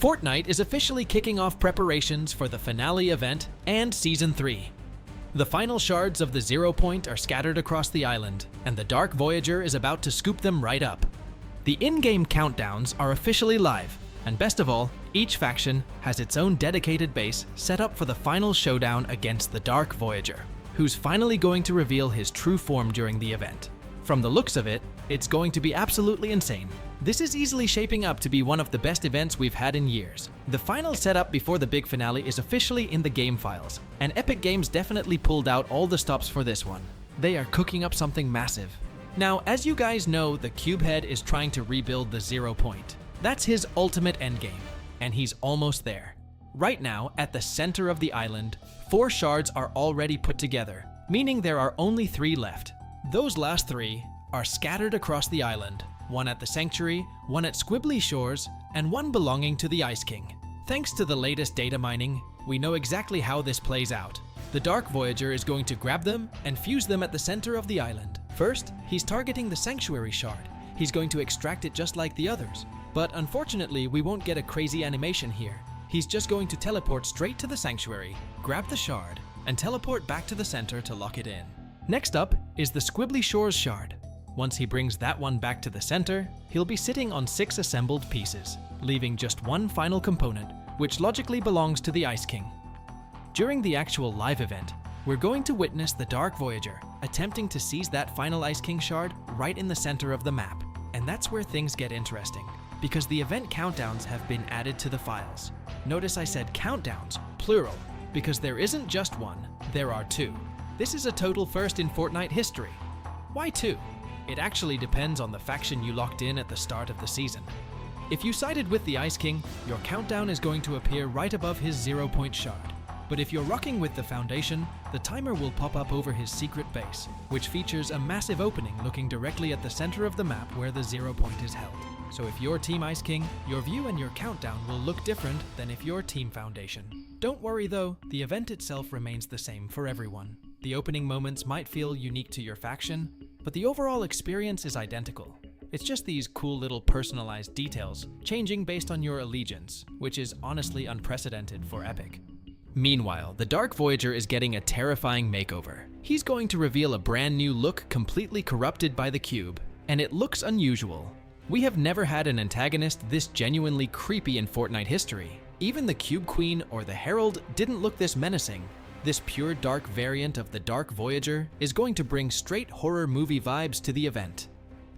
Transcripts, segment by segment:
Fortnite is officially kicking off preparations for the finale event and Season 3. The final shards of the Zero Point are scattered across the island, and the Dark Voyager is about to scoop them right up. The in-game countdowns are officially live, and best of all, each faction has its own dedicated base set up for the final showdown against the Dark Voyager, who's finally going to reveal his true form during the event. From the looks of it, it's going to be absolutely insane. This is easily shaping up to be one of the best events we've had in years. The final setup before the big finale is officially in the game files, and Epic Games definitely pulled out all the stops for this one. They are cooking up something massive. Now, as you guys know, the Cubehead is trying to rebuild the Zero Point. That's his ultimate endgame, and he's almost there. Right now, at the center of the island, 4 shards are already put together, meaning there are only 3 left. Those last 3 are scattered across the island, one at the Sanctuary, one at Squibbly Shores, and one belonging to the Ice King. Thanks to the latest data mining, we know exactly how this plays out. The Dark Voyager is going to grab them and fuse them at the center of the island. First, he's targeting the Sanctuary shard. He's going to extract it just like the others. But unfortunately, we won't get a crazy animation here. He's just going to teleport straight to the Sanctuary, grab the shard, and teleport back to the center to lock it in. Next up is the Squibbly Shores shard. Once he brings that one back to the center, he'll be sitting on 6 assembled pieces, leaving just one final component, which logically belongs to the Ice King. During the actual live event, we're going to witness the Dark Voyager attempting to seize that final Ice King shard right in the center of the map. And that's where things get interesting, because the event countdowns have been added to the files. Notice I said countdowns, plural, because there isn't just one, there are 2. This is a total first in Fortnite history. Why 2? It actually depends on the faction you locked in at the start of the season. If you sided with the Ice King, your countdown is going to appear right above his Zero Point shard. But if you're rocking with the Foundation, the timer will pop up over his secret base, which features a massive opening looking directly at the center of the map where the Zero Point is held. So if you're Team Ice King, your view and your countdown will look different than if you're Team Foundation. Don't worry though, the event itself remains the same for everyone. The opening moments might feel unique to your faction, but the overall experience is identical. It's just these cool little personalized details, changing based on your allegiance, which is honestly unprecedented for Epic. Meanwhile, the Dark Voyager is getting a terrifying makeover. He's going to reveal a brand new look completely corrupted by the cube, and it looks unusual. We have never had an antagonist this genuinely creepy in Fortnite history. Even the Cube Queen or the Herald didn't look this menacing. This pure dark variant of the Dark Voyager is going to bring straight horror movie vibes to the event.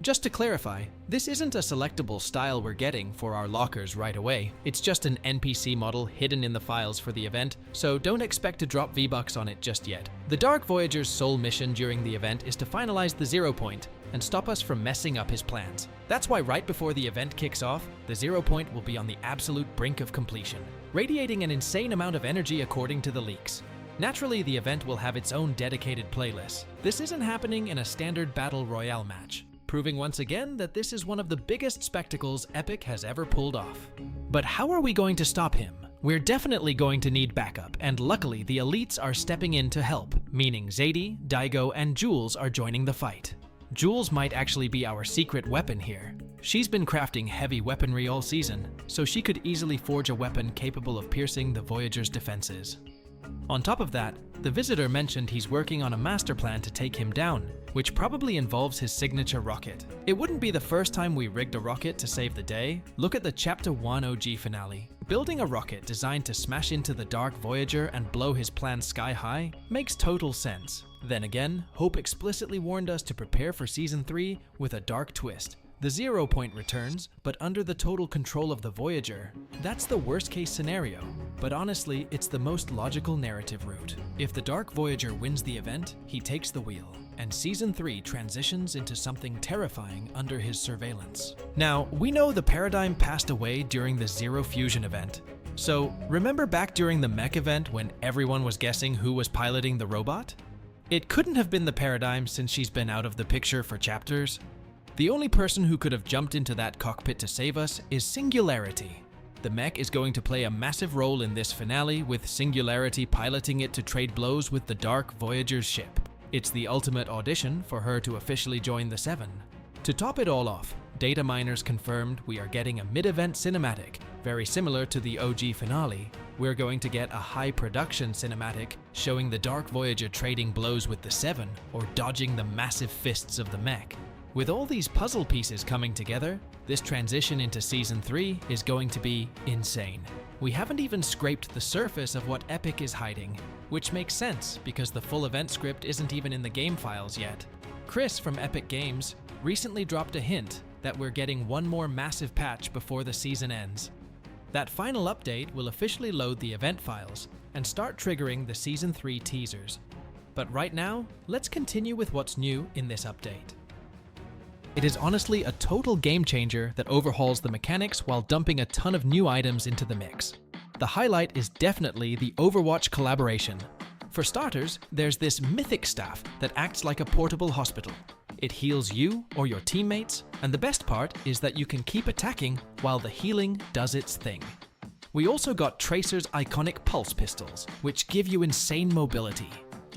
Just to clarify, this isn't a selectable style we're getting for our lockers right away. It's just an NPC model hidden in the files for the event, so don't expect to drop V-Bucks on it just yet. The Dark Voyager's sole mission during the event is to finalize the Zero Point and stop us from messing up his plans. That's why right before the event kicks off, the Zero Point will be on the absolute brink of completion, radiating an insane amount of energy according to the leaks. Naturally, the event will have its own dedicated playlist. This isn't happening in a standard Battle Royale match, proving once again that this is one of the biggest spectacles Epic has ever pulled off. But how are we going to stop him? We're definitely going to need backup, and luckily the elites are stepping in to help, meaning Zadie, Daigo, and Jules are joining the fight. Jules might actually be our secret weapon here. She's been crafting heavy weaponry all season, so she could easily forge a weapon capable of piercing the Voyager's defenses. On top of that, the Visitor mentioned he's working on a master plan to take him down, which probably involves his signature rocket. It wouldn't be the first time we rigged a rocket to save the day. Look at the Chapter 1 OG finale. Building a rocket designed to smash into the Dark Voyager and blow his plan sky high makes total sense. Then again, Hope explicitly warned us to prepare for Season 3 with a dark twist. The Zero Point returns, but under the total control of the Voyager. That's the worst case scenario, but honestly, it's the most logical narrative route. If the Dark Voyager wins the event, he takes the wheel, and Season 3 transitions into something terrifying under his surveillance. Now, we know the Paradigm passed away during the Zero Fusion event. So, remember back during the mech event when everyone was guessing who was piloting the robot? It couldn't have been the Paradigm since she's been out of the picture for chapters. The only person who could have jumped into that cockpit to save us is Singularity. The mech is going to play a massive role in this finale, with Singularity piloting it to trade blows with the Dark Voyager's ship. It's the ultimate audition for her to officially join the Seven. To top it all off, data miners confirmed we are getting a mid-event cinematic Very similar to the OG finale, we're going to get a high-production cinematic showing the Dark Voyager trading blows with the Seven or dodging the massive fists of the mech. With all these puzzle pieces coming together, this transition into Season 3 is going to be insane. We haven't even scraped the surface of what Epic is hiding, which makes sense because the full event script isn't even in the game files yet. Chris from Epic Games recently dropped a hint that we're getting one more massive patch before the season ends. That final update will officially load the event files and start triggering the Season 3 teasers. But right now, let's continue with what's new in this update. It is honestly a total game changer that overhauls the mechanics while dumping a ton of new items into the mix. The highlight is definitely the Overwatch collaboration. For starters, there's this mythic staff that acts like a portable hospital. It heals you or your teammates, and the best part is that you can keep attacking while the healing does its thing. We also got Tracer's iconic pulse pistols, which give you insane mobility.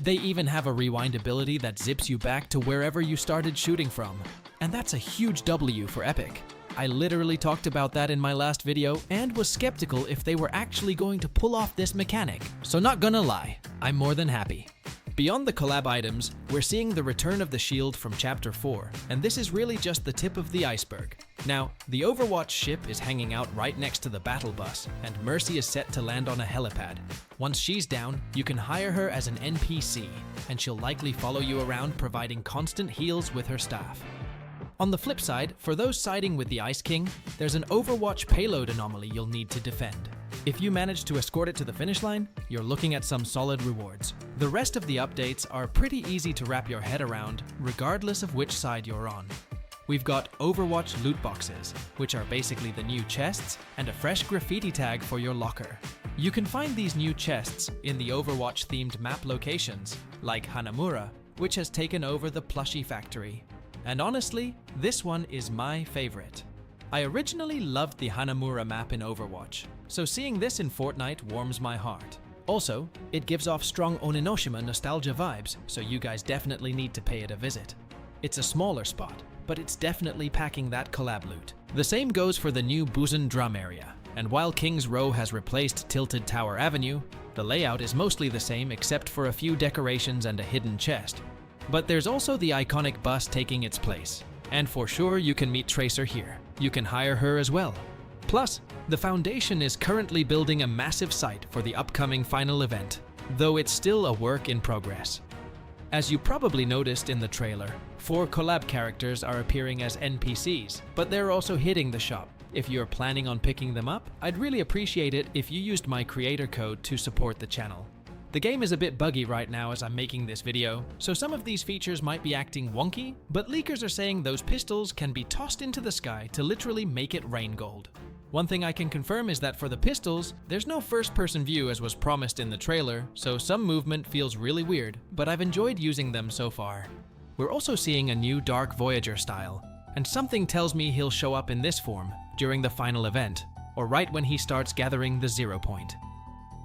They even have a rewind ability that zips you back to wherever you started shooting from. And that's a huge W for Epic. I literally talked about that in my last video and was skeptical if they were actually going to pull off this mechanic. So not gonna lie, I'm more than happy. Beyond the collab items, we're seeing the return of the shield from Chapter 4, and this is really just the tip of the iceberg. Now, the Overwatch ship is hanging out right next to the battle bus, and Mercy is set to land on a helipad. Once she's down, you can hire her as an NPC, and she'll likely follow you around providing constant heals with her staff. On the flip side, for those siding with the Ice King, there's an Overwatch payload anomaly you'll need to defend. If you manage to escort it to the finish line, you're looking at some solid rewards. The rest of the updates are pretty easy to wrap your head around, regardless of which side you're on. We've got Overwatch loot boxes, which are basically the new chests, and a fresh graffiti tag for your locker. You can find these new chests in the Overwatch-themed map locations, like Hanamura, which has taken over the plushie factory. And honestly, this one is my favorite. I originally loved the Hanamura map in Overwatch, so seeing this in Fortnite warms my heart. Also, it gives off strong Oninoshima nostalgia vibes, so you guys definitely need to pay it a visit. It's a smaller spot, but it's definitely packing that collab loot. The same goes for the new Busan Drum area, and while King's Row has replaced Tilted Tower Avenue, the layout is mostly the same except for a few decorations and a hidden chest. But there's also the iconic bus taking its place, and for sure you can meet Tracer here. You can hire her as well. Plus, the Foundation is currently building a massive site for the upcoming final event, though it's still a work in progress. As you probably noticed in the trailer, 4 collab characters are appearing as NPCs, but they're also hitting the shop. If you're planning on picking them up, I'd really appreciate it if you used my creator code to support the channel. The game is a bit buggy right now as I'm making this video, so some of these features might be acting wonky, but leakers are saying those pistols can be tossed into the sky to literally make it rain gold. One thing I can confirm is that for the pistols, there's no first-person view as was promised in the trailer, so some movement feels really weird, but I've enjoyed using them so far. We're also seeing a new Dark Voyager style, and something tells me he'll show up in this form during the final event, or right when he starts gathering the 0 point.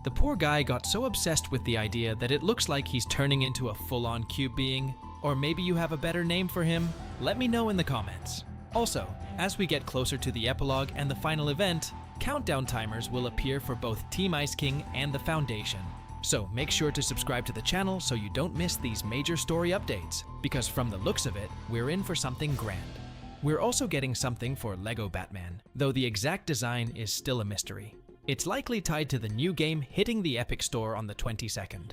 The poor guy got so obsessed with the idea that it looks like he's turning into a full-on cube being, or maybe you have a better name for him? Let me know in the comments. Also, as we get closer to the epilogue and the final event, countdown timers will appear for both Team Ice King and the Foundation. So make sure to subscribe to the channel so you don't miss these major story updates, because from the looks of it, we're in for something grand. We're also getting something for LEGO Batman, though the exact design is still a mystery. It's likely tied to the new game hitting the Epic Store on the 22nd.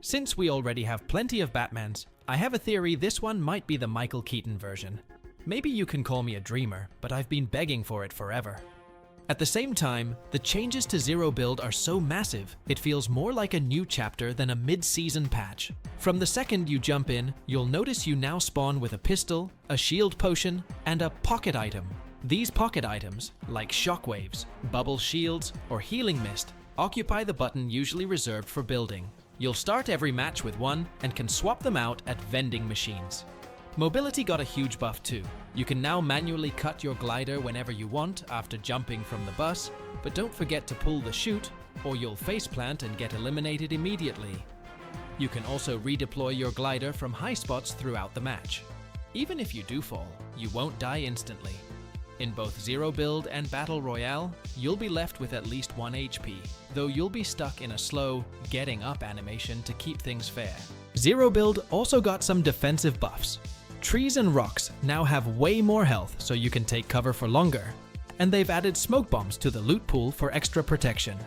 Since we already have plenty of Batmans, I have a theory this one might be the Michael Keaton version. Maybe you can call me a dreamer, but I've been begging for it forever. At the same time, the changes to Zero Build are so massive, it feels more like a new chapter than a mid-season patch. From the second you jump in, you'll notice you now spawn with a pistol, a shield potion, and a pocket item. These pocket items, like shockwaves, bubble shields, or healing mist, occupy the button usually reserved for building. You'll start every match with one and can swap them out at vending machines. Mobility got a huge buff too. You can now manually cut your glider whenever you want after jumping from the bus, but don't forget to pull the chute or you'll faceplant and get eliminated immediately. You can also redeploy your glider from high spots throughout the match. Even if you do fall, you won't die instantly. In both Zero Build and Battle Royale, you'll be left with at least 1 HP, though you'll be stuck in a slow, getting up animation to keep things fair. Zero Build also got some defensive buffs. Trees and rocks now have way more health so you can take cover for longer, and they've added smoke bombs to the loot pool for extra protection.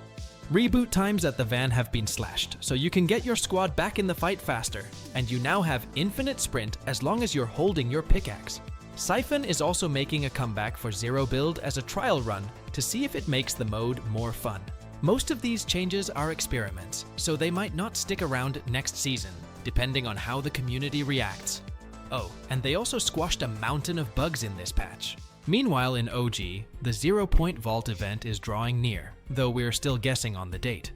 Reboot times at the van have been slashed, so you can get your squad back in the fight faster, and you now have infinite sprint as long as you're holding your pickaxe. Siphon is also making a comeback for Zero Build as a trial run to see if it makes the mode more fun. Most of these changes are experiments, so they might not stick around next season, depending on how the community reacts. Oh, and they also squashed a mountain of bugs in this patch. Meanwhile in OG, the 0 Point Vault event is drawing near, though we're still guessing on the date.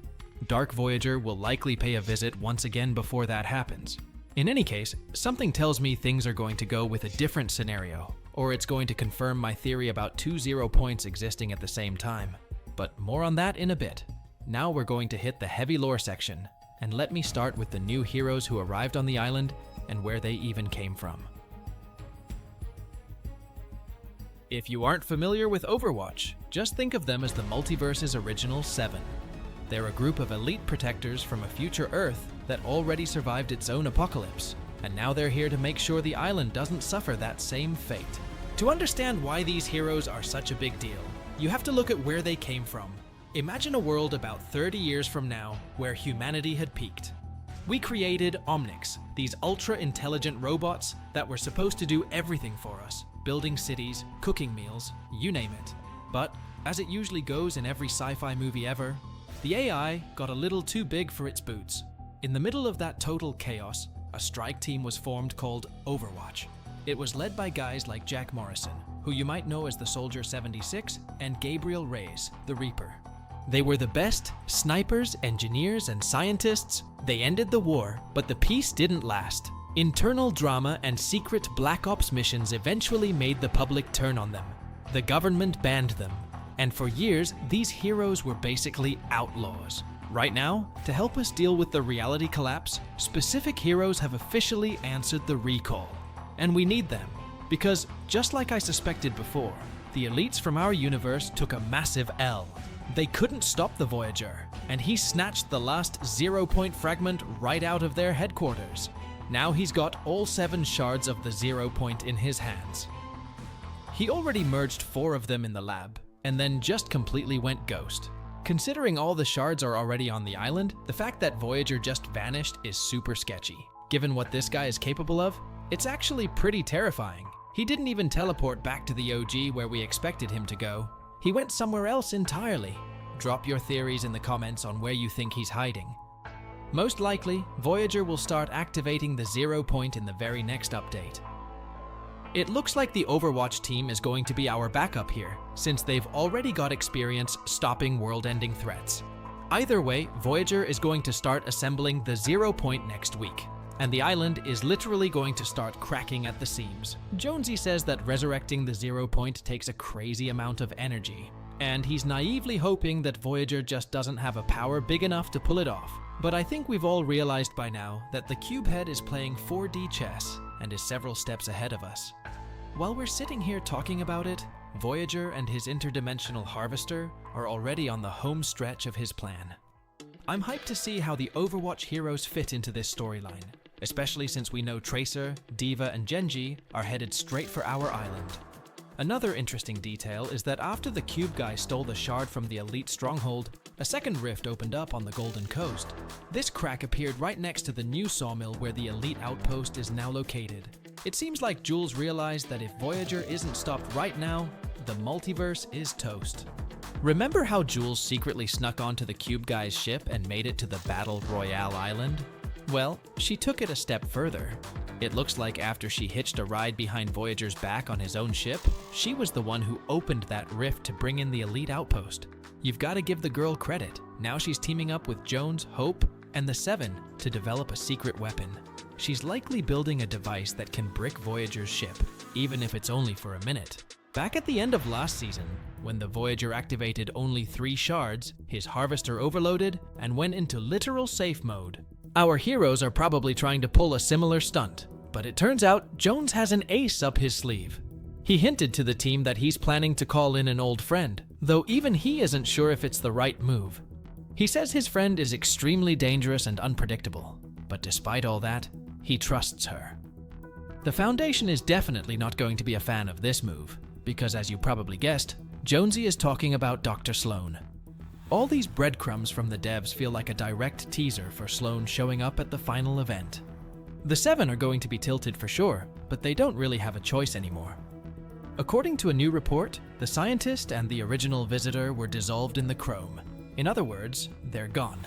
Dark Voyager will likely pay a visit once again before that happens. In any case, something tells me things are going to go with a different scenario, or it's going to confirm my theory about 2 0 points existing at the same time. But more on that in a bit. Now we're going to hit the heavy lore section, and let me start with the new heroes who arrived on the island and where they even came from. If you aren't familiar with Overwatch, just think of them as the multiverse's original 7. They're a group of elite protectors from a future Earth that already survived its own apocalypse, and now they're here to make sure the island doesn't suffer that same fate. To understand why these heroes are such a big deal, you have to look at where they came from. Imagine a world about 30 years from now where humanity had peaked. We created Omnics, these ultra-intelligent robots that were supposed to do everything for us, building cities, cooking meals, you name it. But, as it usually goes in every sci-fi movie ever, the AI got a little too big for its boots. In the middle of that total chaos, a strike team was formed called Overwatch. It was led by guys like Jack Morrison, who you might know as the Soldier 76, and Gabriel Reyes, the Reaper. They were the best snipers, engineers, and scientists. They ended the war, but the peace didn't last. Internal drama and secret Black Ops missions eventually made the public turn on them. The government banned them, and for years, these heroes were basically outlaws. Right now, to help us deal with the reality collapse, specific heroes have officially answered the recall. And we need them, because just like I suspected before, the elites from our universe took a massive L. They couldn't stop the Voyager, and he snatched the last 0 Point fragment right out of their headquarters. Now he's got all 7 shards of the 0 Point in his hands. He already merged 4 of them in the lab, and then just completely went ghost. Considering all the shards are already on the island, the fact that Voyager just vanished is super sketchy. Given what this guy is capable of, it's actually pretty terrifying. He didn't even teleport back to the OG where we expected him to go. He went somewhere else entirely. Drop your theories in the comments on where you think he's hiding. Most likely, Voyager will start activating the 0 Point in the very next update. It looks like the Overwatch team is going to be our backup here, since they've already got experience stopping world-ending threats. Either way, Voyager is going to start assembling the 0 Point next week, and the island is literally going to start cracking at the seams. Jonesy says that resurrecting the 0 Point takes a crazy amount of energy, and he's naively hoping that Voyager just doesn't have a power big enough to pull it off. But I think we've all realized by now that the Cubehead is playing 4D chess and is several steps ahead of us. While we're sitting here talking about it, Voyager and his interdimensional harvester are already on the home stretch of his plan. I'm hyped to see how the Overwatch heroes fit into this storyline, especially since we know Tracer, Diva, and Genji are headed straight for our island. Another interesting detail is that after the Cube guy stole the shard from the elite stronghold, a second rift opened up on the Golden Coast. This crack appeared right next to the new sawmill where the elite outpost is now located. It seems like Jules realized that if Voyager isn't stopped right now, the multiverse is toast. Remember how Jules secretly snuck onto the Cube guy's ship and made it to the Battle Royale island? Well, she took it a step further. It looks like after she hitched a ride behind Voyager's back on his own ship, she was the one who opened that rift to bring in the elite outpost. You've got to give the girl credit. Now she's teaming up with Jones, Hope, and the Seven to develop a secret weapon. She's likely building a device that can brick Voyager's ship, even if it's only for a minute. Back at the end of last season, when the Voyager activated only 3 shards, his harvester overloaded and went into literal safe mode. Our heroes are probably trying to pull a similar stunt, but it turns out Jones has an ace up his sleeve. He hinted to the team that he's planning to call in an old friend, though even he isn't sure if it's the right move. He says his friend is extremely dangerous and unpredictable, but despite all that, he trusts her. The Foundation is definitely not going to be a fan of this move, because as you probably guessed, Jonesy is talking about Dr. Sloan. All these breadcrumbs from the devs feel like a direct teaser for Sloan showing up at the final event. The Seven are going to be tilted for sure, but they don't really have a choice anymore. According to a new report, the scientist and the original visitor were dissolved in the chrome. In other words, they're gone.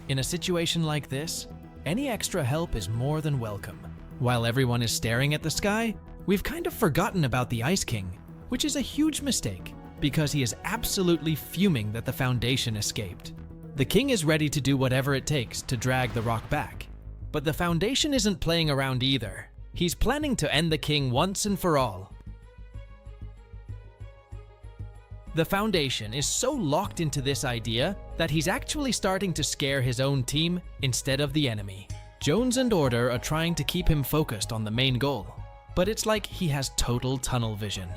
In a situation like this, any extra help is more than welcome. While everyone is staring at the sky, we've kind of forgotten about the Ice King, which is a huge mistake, because he is absolutely fuming that the Foundation escaped. The King is ready to do whatever it takes to drag the rock back. But the Foundation isn't playing around either. He's planning to end the King once and for all. The Foundation is so locked into this idea that he's actually starting to scare his own team instead of the enemy. Jones and Order are trying to keep him focused on the main goal, but it's like he has total tunnel vision.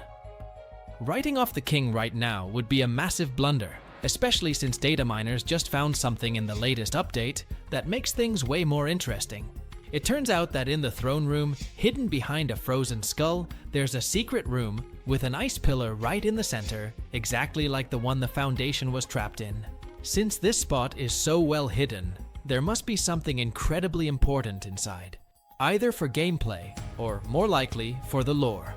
Writing off the King right now would be a massive blunder, especially since data miners just found something in the latest update that makes things way more interesting. It turns out that in the throne room, hidden behind a frozen skull, there's a secret room with an ice pillar right in the center, exactly like the one the Foundation was trapped in. Since this spot is so well hidden, there must be something incredibly important inside, either for gameplay or, more likely, for the lore.